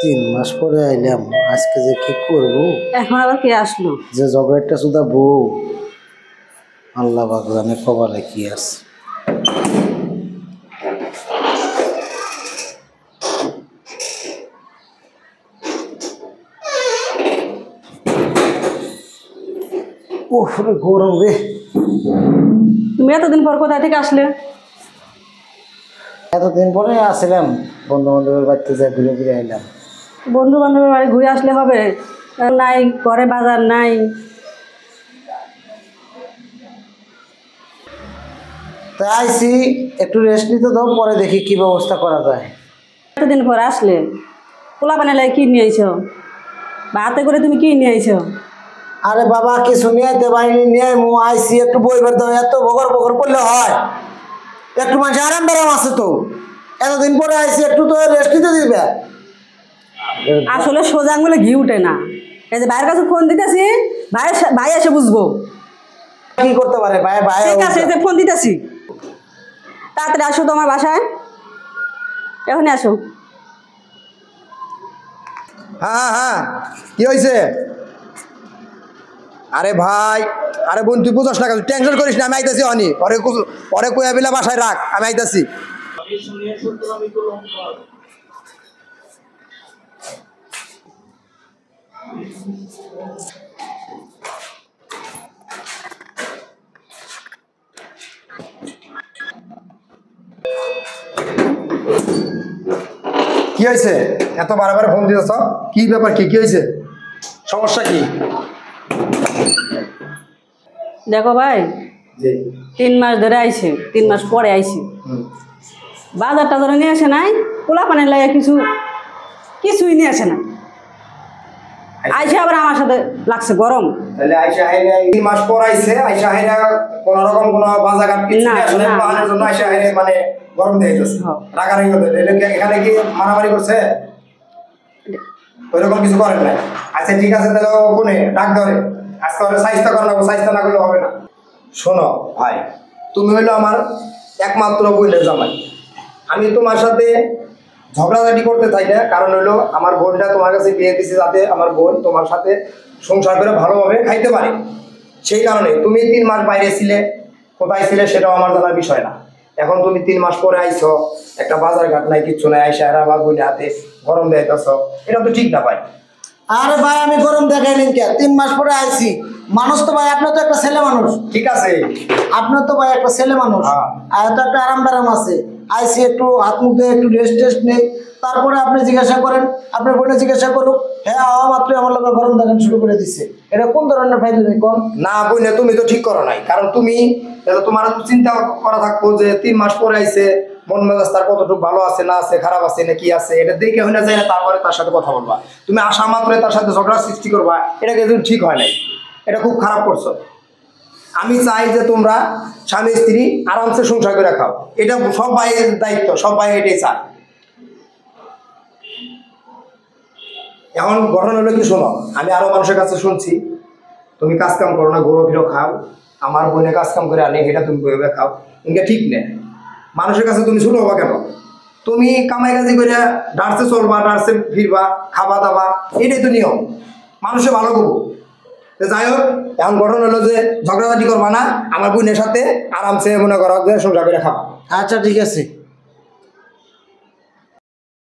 3 মাস পরে আইলাম, আজকে যে কি করব। এখন আবার কে আসলো? যে জগরেরটা শুধু বউ, আল্লাহ পাক জানে কপালে কি আছে। ওহ রে গরম রে। তুমি এতদিন পর কোথা থেকে আসলে? এতদিন পরে আসলাম, বন্ধু বান্ধবের বাড়িতে যাই, ঘুরে ঘুরে আইলাম। বন্ধু বান্ধবের বাড়ি ঘুরে আসলে হবে? নাই ঘরে বাজার নাই। তাই আইসি, একটু রেস্ট নিতে দাও, পরে দেখি কি ব্যবস্থা করা যায়। এতদিন পর আসলে পোলা বানালে কি নিয়ে আইছো? বা হাতে করে তুমি কি নিয়ে আইছো? আরে বাবা কিছু নিয়ে আইতে পারিনি, নিয়ে আইসি, একটু বইবার দাও। এত বগর বগর করলে হয়? একটু মাঝে আরাম বেরাম আছে তো, এতদিন পরে আইসি, একটু তো রেস্ট নিতে দিবে। আসলে সোজা আঙুলে ঘি উঠে না। এই যে ভাইয়ের কাছে ফোন দিতেছি, ভাই এসে বুঝবো কি করতে পারে ভাই? ভাই ঠিক আছে, এই যে ফোন দিতেছি, তাড়াতাড়ি আসো তোমার বাসায়, এখনই আসো। হ্যাঁ হ্যাঁ, কি হয়েছে? আরে ভাই, আরে বোন তুই বুঝস না, টেনশন করিস না, আমি আইতাছি। অনি পরে কইয়া বিলা বাসায় রাখ, আমি আইতাছি। কি হয়েছে? এত বারবার ফোন দিতেছ, কি ব্যাপার? কি কি হয়েছে? সমস্যা কি? দেখো ভাই, 3 মাস ধরে আইছে, 3 মাস পরে আইছে, বাজার টাজার নিয়ে আসে নাই, পোলা পানের লাগে কিছুই নিয়ে আসে না। আইসে আবার আমার সাথে লাগছে গরম। তাহলে আয়শা হাইরা 3 মাস পর আইছে, আয়শা হাইরা কোন রকম কোন বাজারঘাট কিছু না, আসলে না, বাহানের জন্য আয়শা হাইরা মানে গরম দেখাইতেছে, রাগারাগি করতে। এখানে কি মারামারি করছে? ওইরকম কিছু করেন না। আচ্ছা ঠিক আছে, তাহলে কোনে ডাক ধরে আজকে ওর সাইজটা করা লাগবে, সাইজটা না করলে হবে না। শোনো ভাই, তুমি হইলো আমার একমাত্র বোনের জামাই। আমি তোমার সাথে ঝগড়াঝাটি করতে চাই না, কারণ হইলো আমার বোনটা তোমার কাছে বিয়ে দিছি যাতে আমার বোন তোমার সাথে সংসার করে ভালোভাবে খাইতে পারে। সেই কারণে তুমি 3 মাস বাইরে ছিলে, কোথায় ছিলে সেটাও আমার জানার বিষয় না। এখন তুমি 3 মাস পরে আইছো, একটা বাজার ঘাট নাই, কিচ্ছু নাই, আইসা এরা আমার বোনের হাতে গরম দেখাইতেছ, এটা তো ঠিক না ভাই। আরে ভাই আমি গরম দেখাইনি কে? 3 মাস পরে আইছি। মানুষ তো ভাই, আপনার তো একটা ছেলে মানুষ। ঠিক আছে, আপনার তো ভাই একটা ছেলে মানুষ, আর তো একটা আরাম বেরাম আছে। আইসি, একটু হাত মুখ দিয়ে একটু রেস্ট টেস্ট নেই, তারপরে আপনি জিজ্ঞাসা করেন, আপনার বোনে জিজ্ঞাসা করুক। হ্যাঁ আওয়া মাত্রই আমার লোকের গরম দেখানো শুরু করে দিচ্ছে। এটা কোন ধরনের ফাইল কোন? না বোনে, তুমি তো ঠিক করো নাই, কারণ তুমি তোমার চিন্তা করা থাকবো যে 3 মাস পরে আইছে, মন মেজাজ তার কতটুকু ভালো আছে না আছে, খারাপ আছে না কি আছে, এটা দেখে হয়ে যায় না, তারপরে তার সাথে কথা বলবা। তুমি আসা মাত্রই তার সাথে ঝগড়া সৃষ্টি করবা, এটা কিন্তু ঠিক হয় নাই, এটা খুব খারাপ করছো। আমি চাই যে তোমরা স্বামী স্ত্রী আরামসে সংসার করে খাও, এটা সব ভাইয়ের দায়িত্ব, সব ভাই এটাই চায়। এখন ঘটনা হলো কি, শোনো, আমি আরো মানুষের কাছে শুনছি তুমি কাজ কাম করো না, ঘুরো ফিরো খাও, আমার বোনে কাজ কাম করে আনে, এটা তুমি বইবে খাও, এটা ঠিক নেই। মানুষের কাছে তুমি ছোট হবা কেন? তুমি কামাই কাজি করে ডার্সে চলবা, ডার্সে ফিরবা, খাবা দাবা, এটাই তো নিয়ম, মানুষে ভালো করবো। যাই হোক, এখন ঘটনা হলো যে ঝগড়াঝাটি করবা না, আমার বোনের সাথে আরামসে মনে করো যে সংসার করে খাবা। আচ্ছা ঠিক আছে।